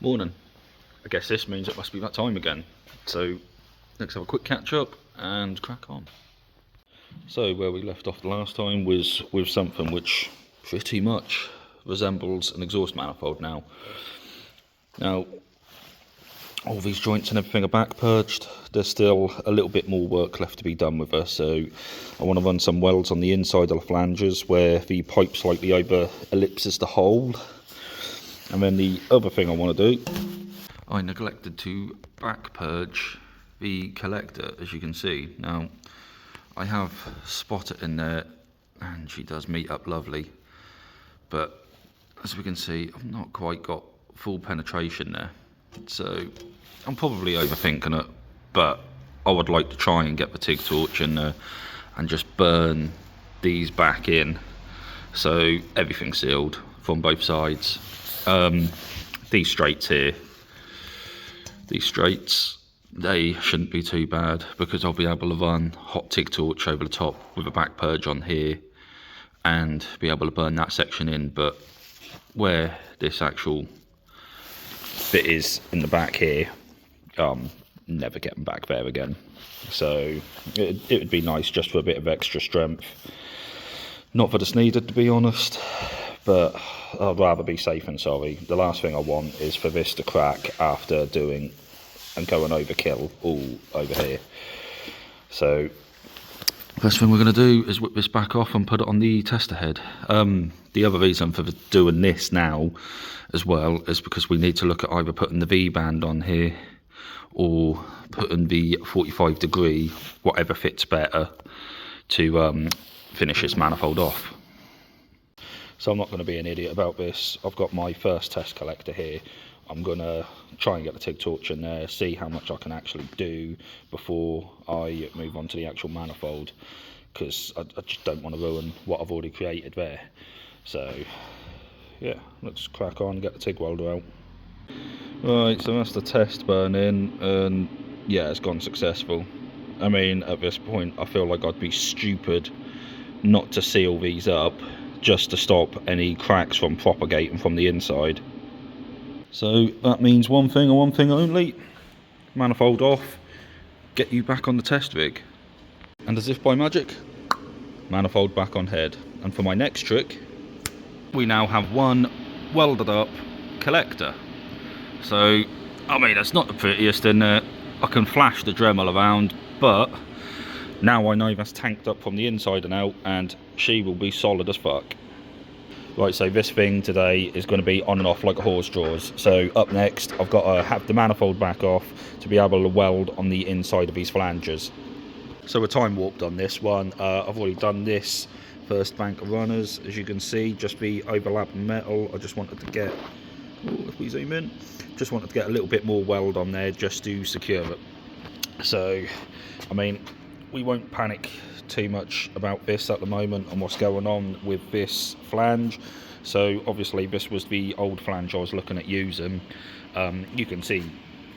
Morning. I guess this means it must be that time again. So let's have a quick catch up and crack on. So where we left off the last time was with something which pretty much resembles an exhaust manifold now. Now all these joints and everything are back purged. There's still a little bit more work left to be done with her, so I want to run some welds on the inside of the flanges where the pipe slightly over ellipses the hole. And then the other thing I want to do, I neglected to back purge the collector, as you can see. Now I have spotted in there and she does meet up lovely, but as we can see I've not quite got full penetration there, so I'm probably overthinking it, but I would like to try and get the TIG torch in there and just burn these back in so everything's sealed from both sides. These straights here, these straights, they shouldn't be too bad because I'll be able to run hot TIG torch over the top with a back purge on here and be able to burn that section in, but where this actual bit is in the back here, never getting back there again. So it would be nice just for a bit of extra strength. Not that it's needed, to be honest, but I'd rather be safe than sorry. The last thing I want is for this to crack after doing and going overkill all over here. So first thing we're going to do is whip this back off and put it on the tester head. The other reason for doing this now as well is because we need to look at either putting the V-band on here or putting the 45 degree, whatever fits better, to finish this manifold off. So I'm not going to be an idiot about this. I've got my first test collector here. I'm going to try and get the TIG torch in there, see how much I can actually do before I move on to the actual manifold, because I just don't want to ruin what I've already created there. So yeah, let's crack on and get the TIG welder out. Right, so that's the test burn-in, and yeah, it's gone successful. I mean, at this point I feel like I'd be stupid not to seal these up just to stop any cracks from propagating from the inside. So that means one thing and one thing only: manifold off, get you back on the test rig. And as if by magic, manifold back on head. And for my next trick, we now have one welded up collector. So I mean, it's not the prettiest in there. I can flash the Dremel around, but now I know that's tanked up from the inside and out, and she will be solid as fuck. Right, so this thing today is going to be on and off like a horse draws. So up next, I've got to have the manifold back off to be able to weld on the inside of these flanges. So we're time warped on this one. I've already done this first bank of runners, as you can see, just the overlapping metal. I just wanted to get, if we zoom in, just wanted to get a little bit more weld on there just to secure it. So, I mean, we won't panic too much about this at the moment and what's going on with this flange. So obviously this was the old flange I was looking at using. You can see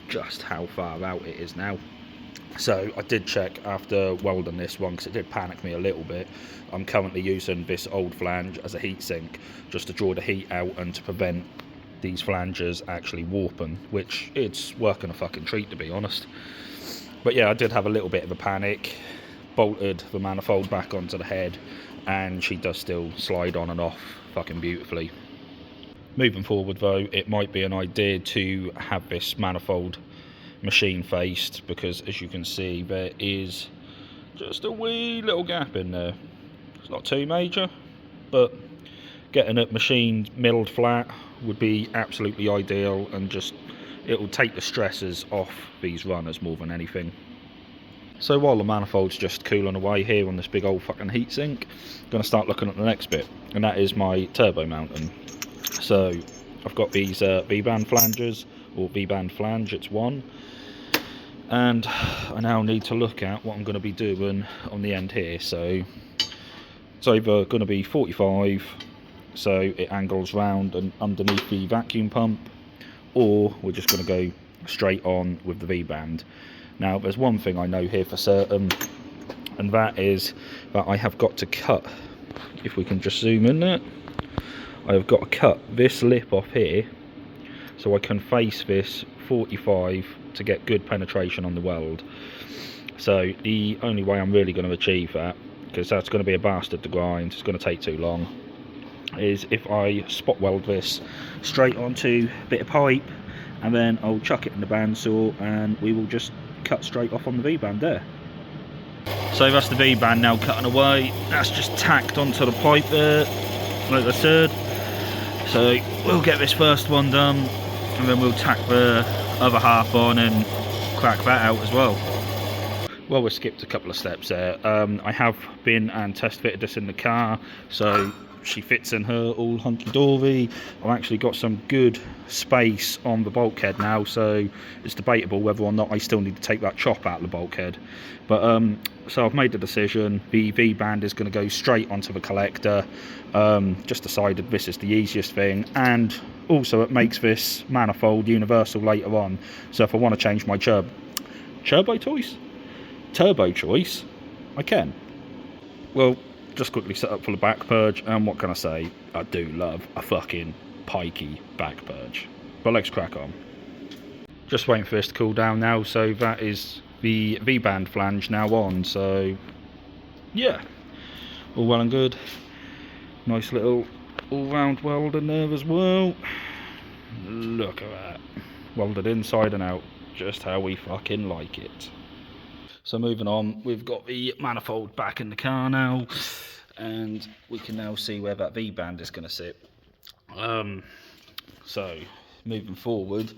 just how far out it is now. So I did check after welding this one, because it did panic me a little bit. I'm currently using this old flange as a heat sink just to draw the heat out and to prevent these flanges actually warping, which it's working a fucking treat, to be honest. But yeah, I did have a little bit of a panic. Bolted the manifold back onto the head, and she does still slide on and off fucking beautifully. Moving forward though, it might be an idea to have this manifold machine faced, because as you can see there is just a wee little gap in there. It's not too major, but getting it machined milled flat would be absolutely ideal, and just it will take the stresses off these runners more than anything. So while the manifold's just cooling away here on this big old fucking heatsink, I'm going to start looking at the next bit, and that is my turbo mounting. So I've got these V-band flanges, or V-band flange, it's one, and I now need to look at what I'm going to be doing on the end here. So it's either going to be 45, so it angles round and underneath the vacuum pump, or we're just going to go straight on with the V-band. Now there's one thing I know here for certain, and that is that I have got to cut, if we can just zoom in there, I have got to cut this lip off here so I can face this 45 to get good penetration on the weld. So the only way I'm really going to achieve that, because that's going to be a bastard to grind, it's going to take too long, is if I spot weld this straight onto a bit of pipe, and then I'll chuck it in the bandsaw and we will just cut straight off on the V-band there. So that's the V-band now cutting away. That's just tacked onto the pipe there, like I said. So we'll get this first one done, and then we'll tack the other half on and crack that out as well. Well, we skipped a couple of steps there. I have been and test fitted this in the car, so she fits in her all hunky-dory. I've actually got some good space on the bulkhead now, so it's debatable whether or not I still need to take that chop out of the bulkhead. But so I've made the decision. The V-band is going to go straight onto the collector. Just decided this is the easiest thing, and also it makes this manifold universal later on. So if I want to change my turbo choice, I can. Well, just quickly set up for the back purge, and what can I say? I do love a fucking pikey back purge. But let's crack on. Just waiting for this to cool down now, so that is the V-band flange now on, so yeah, all well and good. Nice little all-round weld in there as well. Look at that. Welded inside and out, just how we fucking like it. So moving on, we've got the manifold back in the car now, and we can now see where that V-band is going to sit. So moving forward,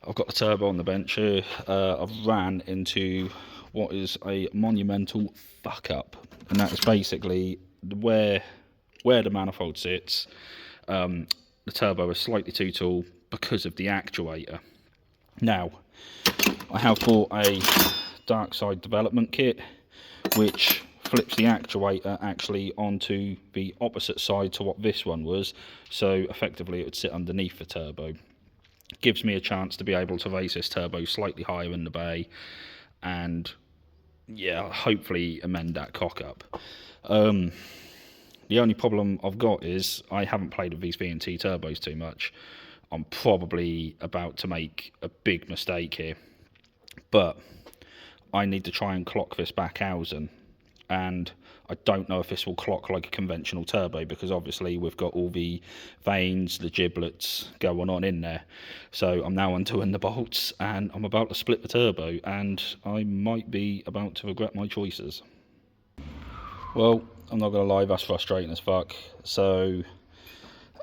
I've got the turbo on the bench here. I've ran into what is a monumental fuck up, and that is basically where the manifold sits. The turbo is slightly too tall because of the actuator. Now, I have bought a dark side development kit which flips the actuator actually onto the opposite side to what this one was, so effectively it would sit underneath the turbo. Gives me a chance to be able to raise this turbo slightly higher in the bay, and yeah, hopefully amend that cock up. The only problem I've got is I haven't played with these V&T turbos too much. I'm probably about to make a big mistake here, but I need to try and clock this back housing, and I don't know if this will clock like a conventional turbo, because obviously we've got all the vanes, the giblets going on in there. So I'm now undoing the bolts, and I'm about to split the turbo, and I might be about to regret my choices. Well, I'm not going to lie, that's frustrating as fuck. So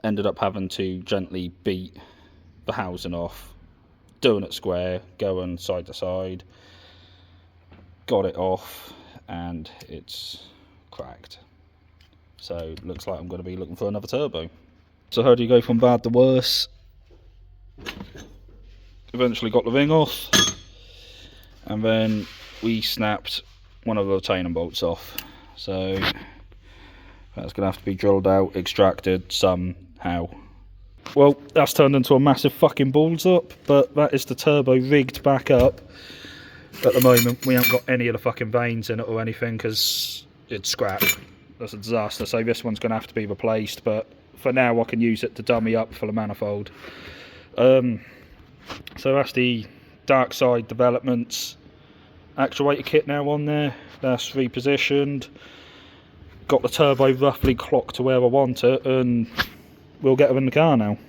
ended up having to gently beat the housing off, doing it square, going side to side. Got it off, and it's cracked. So looks like I'm going to be looking for another turbo. So how do you go from bad to worse? Eventually got the ring off, and then we snapped one of the retaining bolts off. So that's going to have to be drilled out, extracted somehow. Well, that's turned into a massive fucking balls up, but that is the turbo rigged back up. At the moment, we haven't got any of the fucking vanes in it or anything because it's scrap. That's a disaster. So this one's going to have to be replaced, but for now I can use it to dummy up for the manifold. So that's the dark side developments actuator kit now on there. That's repositioned. Got the turbo roughly clocked to where I want it, and we'll get her in the car now.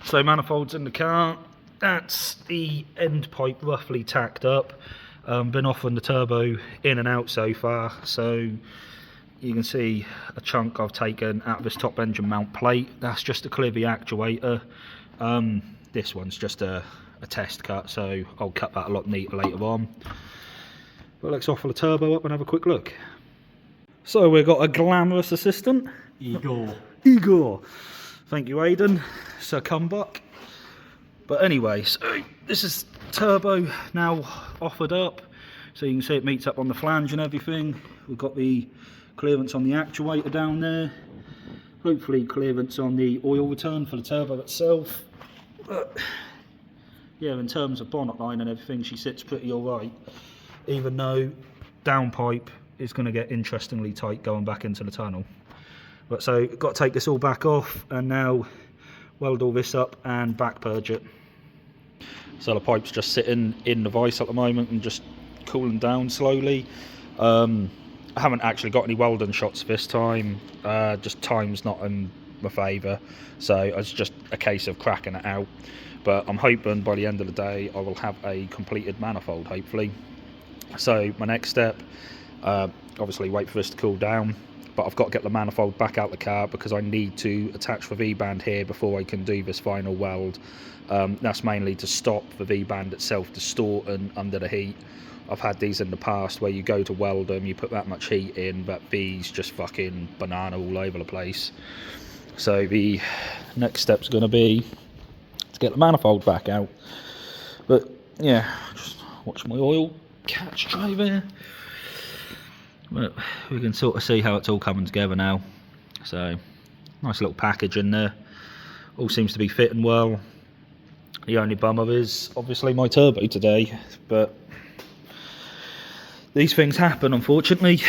So manifold's in the car. That's the end pipe roughly tacked up. Been offering the turbo in and out so far, so you can see a chunk I've taken out of this top engine mount plate. That's just to clear the actuator. This one's just a test cut, so I'll cut that a lot neater later on. But let's offer the turbo up and have a quick look. So we've got a glamorous assistant, Igor. Thank you, Aidan. Sir Comeback. But anyway, so this is turbo now offered up, so you can see it meets up on the flange and everything. We've got the clearance on the actuator down there, hopefully clearance on the oil return for the turbo itself. But yeah, in terms of bonnet line and everything, she sits pretty alright, even though downpipe is going to get interestingly tight going back into the tunnel. But so got to take this all back off, and now weld all this up and back purge it. So the pipe's just sitting in the vise at the moment and just cooling down slowly. I haven't actually got any welding shots this time, just time's not in my favour, so it's just a case of cracking it out. But I'm hoping by the end of the day I will have a completed manifold, hopefully. So my next step, obviously wait for this to cool down, but I've got to get the manifold back out the car because I need to attach the V-band here before I can do this final weld. That's mainly to stop the V-band itself distorting under the heat. I've had these in the past where you go to weld them, you put that much heat in, but V's just fucking banana all over the place. So the next step's going to be to get the manifold back out. But yeah, just watch my oil catch tray there. But we can sort of see how it's all coming together now. So nice little package in there, all seems to be fitting well. The only bummer is obviously my turbo today, but these things happen, unfortunately.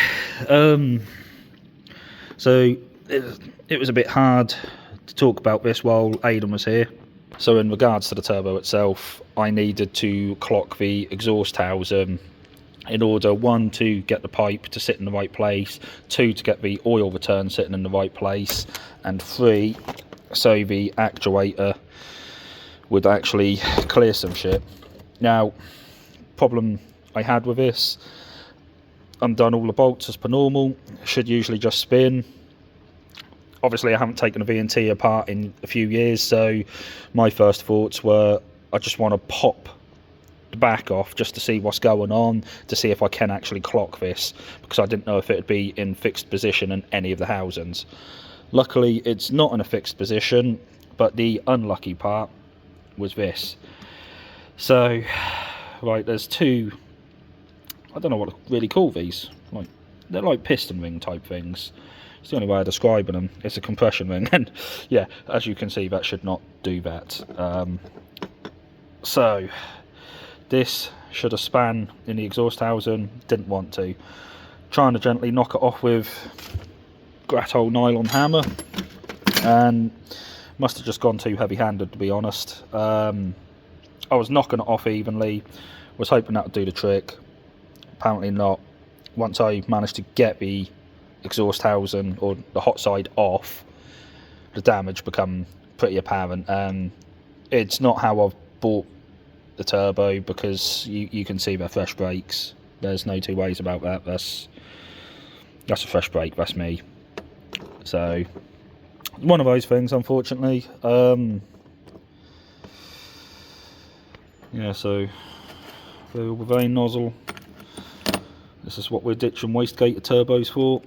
So it was a bit hard to talk about this while Aidan was here. So in regards to the turbo itself, I needed to clock the exhaust housing in order, 1, to get the pipe to sit in the right place, 2, to get the oil return sitting in the right place, and 3, so the actuator would actually clear some shit. Now, problem I had with this, undone all the bolts as per normal, should usually just spin. Obviously I haven't taken a V&T apart in a few years, so my first thoughts were I just want to pop the back off just to see what's going on, to see if I can actually clock this, because I didn't know if it would be in fixed position in any of the housings. Luckily it's not in a fixed position, but the unlucky part was this. So right, there's 2, I don't know what to really call these, like they're like piston ring type things. It's the only way of describing them. It's a compression ring, and yeah, as you can see, that should not do that. So this should have span in the exhaust housing, didn't want to. Trying to gently knock it off with Gratole nylon hammer, and must have just gone too heavy-handed, to be honest. I was knocking it off evenly, was hoping that would do the trick. Apparently not. Once I managed to get the exhaust housing or the hot side off, the damage become pretty apparent, and it's not how I've bought the turbo, because you can see they're fresh brakes. There's no two ways about that. That's a fresh brake, that's me. So one of those things, unfortunately. Yeah, so variable vane nozzle, this is what we're ditching wastegated turbos for.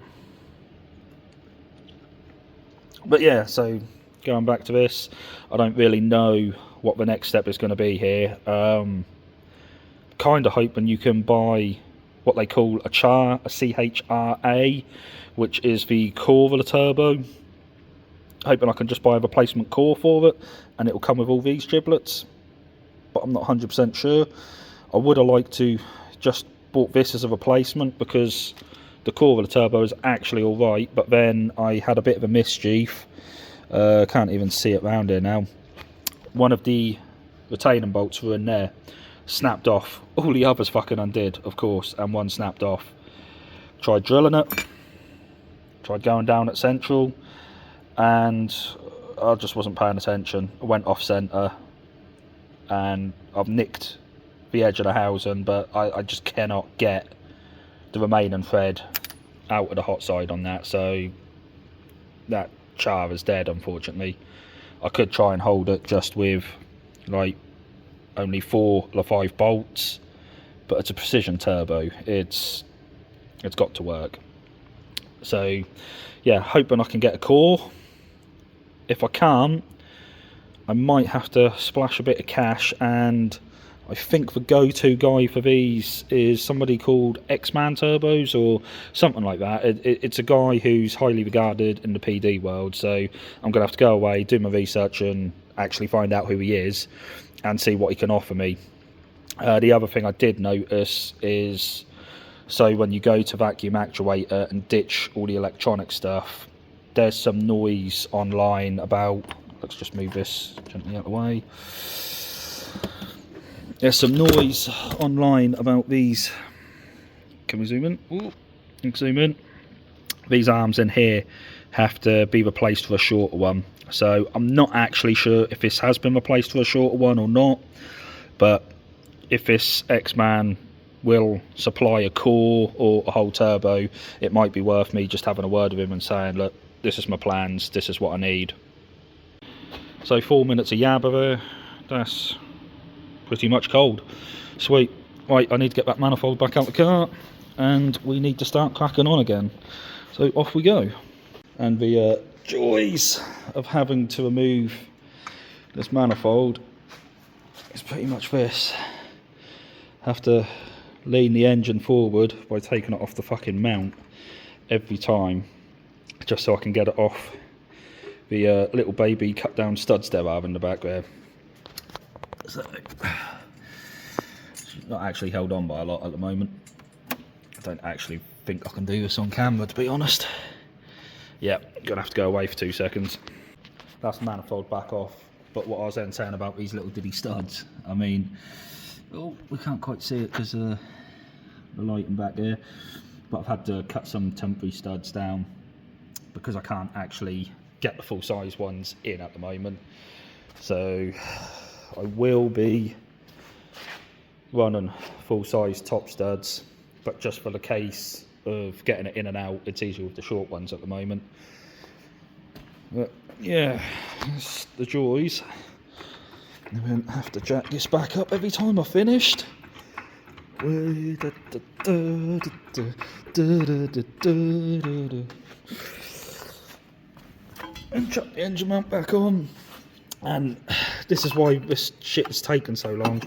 But yeah, so going back to this, I don't really know what the next step is going to be here. Kind of hoping you can buy what they call a char, a CHRA, which is the core of the turbo. Hoping I can just buy a replacement core for it, and it will come with all these giblets, but I'm not 100% sure. I would have liked to just bought this as a replacement, because the core of the turbo is actually alright, but then I had a bit of a mischief. Can't even see it round here now. One of the retaining bolts were in there, snapped off. All the others fucking undid, of course, and one snapped off. Tried drilling it, tried going down at central, and I just wasn't paying attention. I went off centre, and I've nicked the edge of the housing, but I just cannot get the remaining thread out of the hot side on that, so that char is dead, unfortunately. I could try and hold it just with like only 4 or 5 bolts, but it's a precision turbo, it's got to work. So yeah, hoping I can get a core. If I can't, I might have to splash a bit of cash, and I think the go-to guy for these is somebody called X-Man Turbos or something like that. It's a guy who's highly regarded in the PD world, so I'm going to have to go away, do my research and actually find out who he is and see what he can offer me. The other thing I did notice is, so when you go to vacuum actuator and ditch all the electronic stuff, there's some noise online about let's just move this gently out of the way. There's some noise online about these. Can we zoom in? Ooh, zoom in. These arms in here have to be replaced for a shorter one. So I'm not actually sure if this has been replaced for a shorter one or not. But if this X-Man will supply a core or a whole turbo, it might be worth me just having a word with him and saying, look, this is my plans, this is what I need. So 4 minutes of yabba there, that's pretty much cold. Sweet. Right, I need to get that manifold back out the car and we need to start cracking on again. So off we go. And the joys of having to remove this manifold is pretty much this. Have to lean the engine forward by taking it off the fucking mount every time, just so I can get it off the little baby cut down studs there I have in the back there. So it's not actually held on by a lot at the moment. I don't actually think I can do this on camera, to be honest. Yeah, gonna have to go away for 2 seconds. That's the manifold back off. But what I was then saying about these little diddy studs, I mean, oh, we can't quite see it because the lighting back there, but I've had to cut some temporary studs down because I can't actually get the full size ones in at the moment. So I will be running full size top studs, but just for the case of getting it in and out, it's easier with the short ones at the moment. But yeah, it's the joys. I won't have to jack this back up every time I finished. And chuck the engine mount back on. And this is why this shit has taken so long.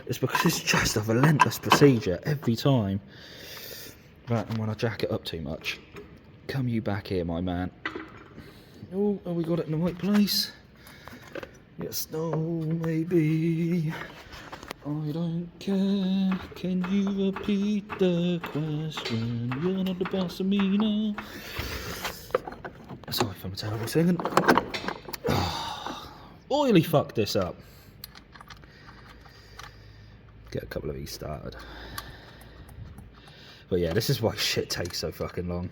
It's because it's just a relentless procedure every time. Right, and when I jack it up too much, come you back here, my man. Oh, have we got it in the right place? Yes, no, maybe. I don't care. Can you repeat the question? You're not the boss of me now. Sorry for my terrible singing. Oily fucked this up. Get a couple of these started. But yeah, this is why shit takes so fucking long.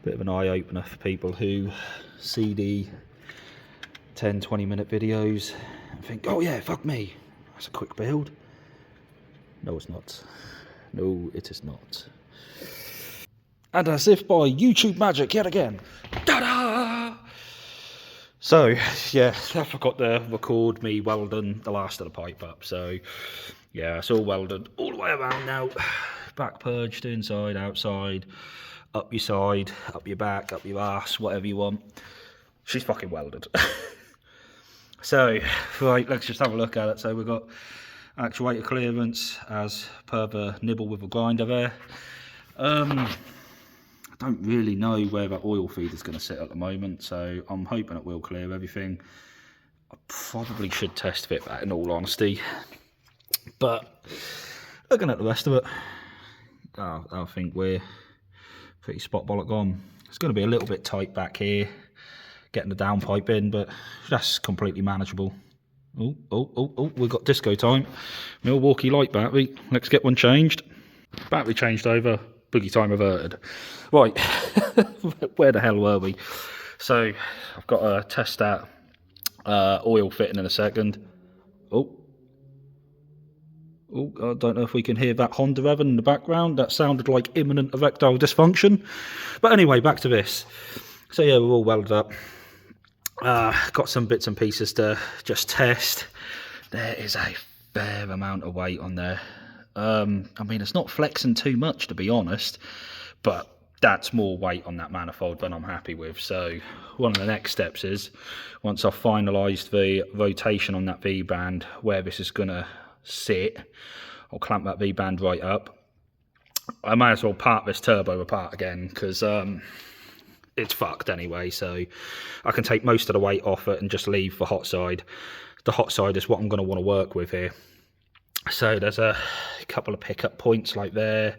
Bit of an eye-opener for people who see the 10-20 minute videos and think, oh yeah, fuck me, that's a quick build. No, it's not. No, it is not. And as if by YouTube magic yet again, ta-da! So yeah, I forgot to record me welding the last of the pipe up. So yeah, it's all welded all the way around now. Back purged, inside, outside, up your side, up your back, up your ass, whatever you want. She's fucking welded. So, right, let's just have a look at it. So we've got actuator clearance as per the nibble with a grinder there. I don't really know where that oil feed is going to sit at the moment, so I'm hoping it will clear everything. I probably should test fit that in all honesty. But looking at the rest of it, I think we're pretty spot bollock on. It's going to be a little bit tight back here, getting the downpipe in, but that's completely manageable. Oh, we've got disco time. Milwaukee light battery, let's get one changed. Battery changed over, boogie time averted. Right, where the hell were we? So, I've got to test that oil fitting in a second. Oh, I don't know if we can hear that Honda revving in the background. That sounded like imminent erectile dysfunction. But anyway, back to this. So yeah, we're all welded up. Got some bits and pieces to just test. There is a fair amount of weight on there. I mean, it's not flexing too much, to be honest, but that's more weight on that manifold than I'm happy with. So one of the next steps is, once I've finalised the rotation on that V-band, where this is going to sit, I'll clamp that V-band right up. I might as well part this turbo apart again, because it's fucked anyway, so I can take most of the weight off it and just leave the hot side. The hot side is what I'm going to want to work with here. So there's a couple of pickup points like there.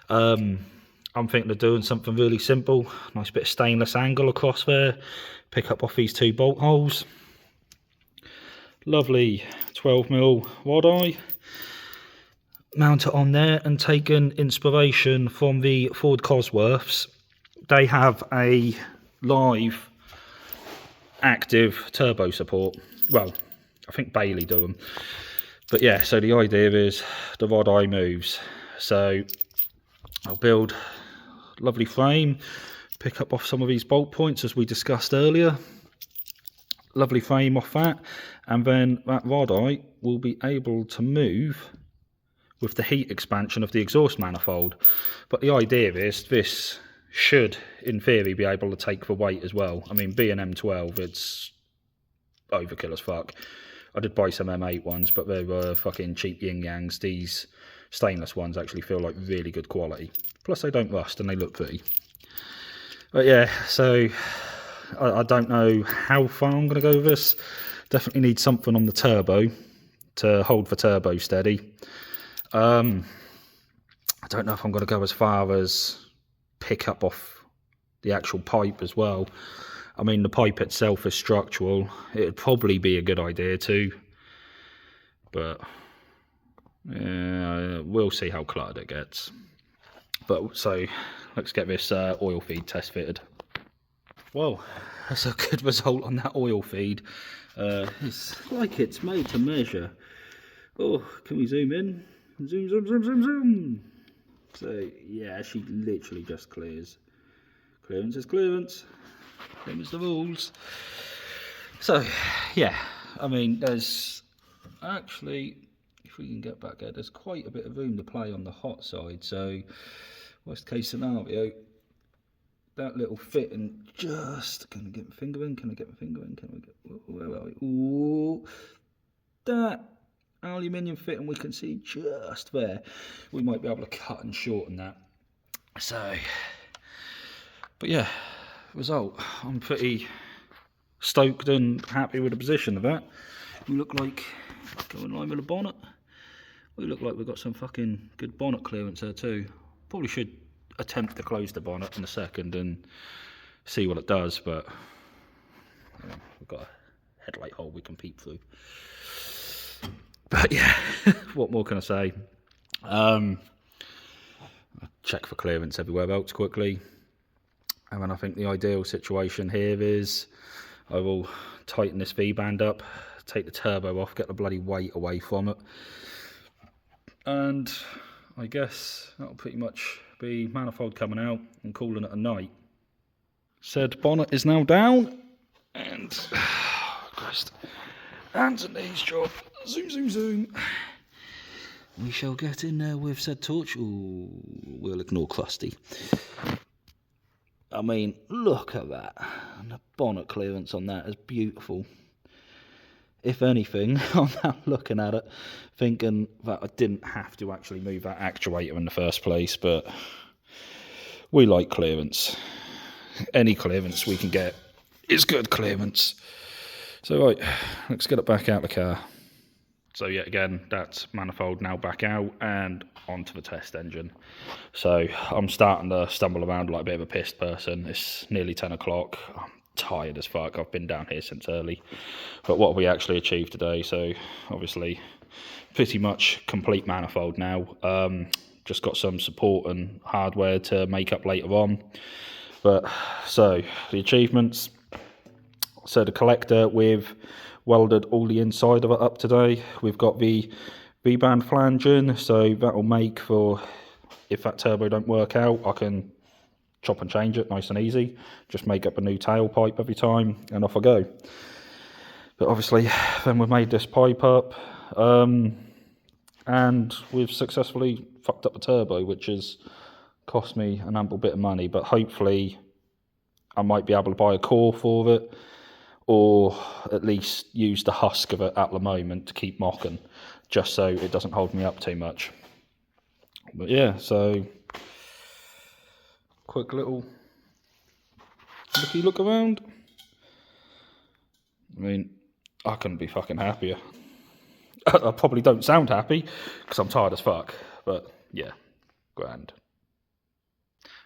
I I'm thinking of doing something really simple. Nice bit of stainless angle across there. Pick up off these 2 bolt holes. Lovely 12mm rod eye. Mount it on there, and taking inspiration from the Ford Cosworths. They have a live active turbo support. Well, I think Bailey do them. But yeah, so the idea is the rod eye moves. So I'll build a lovely frame, pick up off some of these bolt points as we discussed earlier. Lovely frame off that, and then that rod eye will be able to move with the heat expansion of the exhaust manifold. But the idea is this should, in theory, be able to take the weight as well. I mean, being M12, it's overkill as fuck. I did buy some M8 ones, but they were fucking cheap yin-yangs. These stainless ones actually feel like really good quality. Plus they don't rust and they look pretty. But yeah, so I don't know how far I'm going to go with this. Definitely need something on the turbo to hold the turbo steady. I don't know if I'm going to go as far as pick up off the actual pipe as well. I mean, the pipe itself is structural. It'd probably be a good idea too, but we'll see how cluttered it gets. But so let's get this oil feed test fitted. Well, that's a good result on that oil feed. It's like it's made to measure. Oh, can we zoom in? Zoom, zoom, zoom, zoom, zoom. So yeah, she literally just clears. Clearance is clearance. Same as the rules. So yeah, I mean, there's actually, if we can get back there, there's quite a bit of room to play on the hot side. So worst case scenario, that little fitting, just can I get my finger in? Can I get my finger in? Can we get, where are we? Ooh, that aluminium fitting we can see just there. We might be able to cut and shorten that. So, but yeah, result, I'm pretty stoked and happy with the position of that. We look like, go in line with the bonnet, we look like we've got some fucking good bonnet clearance there too. Probably should attempt to close the bonnet in a second and see what it does, but you know, we've got a headlight hole we can peep through. But yeah, what more can I say? I'll check for clearance everywhere else quickly, and then I think the ideal situation here is I will tighten this V-band up, take the turbo off, get the bloody weight away from it, and I guess that'll pretty much be manifold coming out and calling it a night. Said bonnet is now down, and Christ, hands and knees job. Zoom, zoom, zoom. We shall get in there with said torch. Ooh, we'll ignore crusty. I mean, look at that. And the bonnet clearance on that is beautiful. If anything, I'm now looking at it, thinking that I didn't have to actually move that actuator in the first place, but we like clearance. Any clearance we can get is good clearance. So right, let's get it back out of the car. So yet again, that's manifold now back out and onto the test engine. So I'm starting to stumble around like a bit of a pissed person. It's nearly 10 o'clock. I'm tired as fuck. I've been down here since early. But what have we actually achieved today? So obviously pretty much complete manifold now. Just got some support and hardware to make up later on. But so the achievements. So the collector, we've welded all the inside of it up today. We've got the V-band flange in, so that'll make for, if that turbo don't work out, I can chop and change it nice and easy. Just make up a new tailpipe every time and off I go. But obviously then we've made this pipe up and we've successfully fucked up the turbo, which has cost me an ample bit of money, but hopefully I might be able to buy a core for it, or at least use the husk of it at the moment to keep mocking, just so it doesn't hold me up too much. But yeah, so quick little look around. I mean, I couldn't be fucking happier. I probably don't sound happy because I'm tired as fuck, but yeah, grand.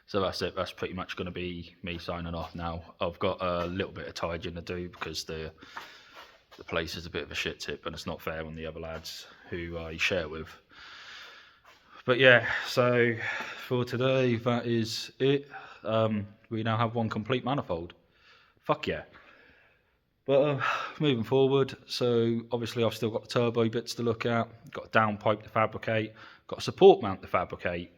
So that's it. That's pretty much going to be me signing off now. I've got a little bit of tidying to do because the place is a bit of a shit tip, and it's not fair on the other lads who I share with. But yeah, so for today, that is it. We now have one complete manifold. Fuck yeah. But moving forward, so obviously I've still got the turbo bits to look at, got a downpipe to fabricate, got a support mount to fabricate.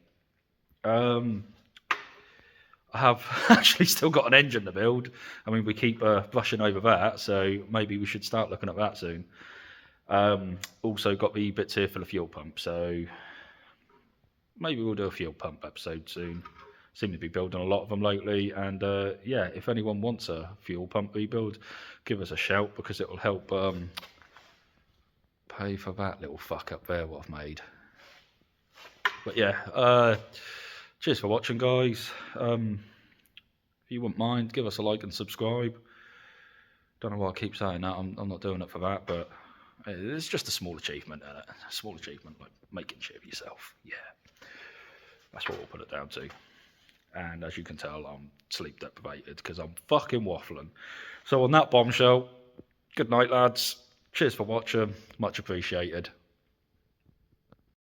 I have actually still got an engine to build. I mean, we keep brushing over that, so maybe we should start looking at that soon. Also got the bits here for the fuel pump, so maybe we'll do a fuel pump episode soon. Seem to be building a lot of them lately, and yeah, if anyone wants a fuel pump rebuild, give us a shout, because it will help pay for that little fuck up there what I've made. But yeah, cheers for watching, guys. If you wouldn't mind, give us a like and subscribe. Don't know why I keep saying that. I'm not doing it for that, but it's just a small achievement, isn't it? A small achievement, like making shit of yourself. Yeah, that's what we'll put it down to. And as you can tell, I'm sleep deprivated because I'm fucking waffling. So on that bombshell, good night, lads. Cheers for watching. Much appreciated.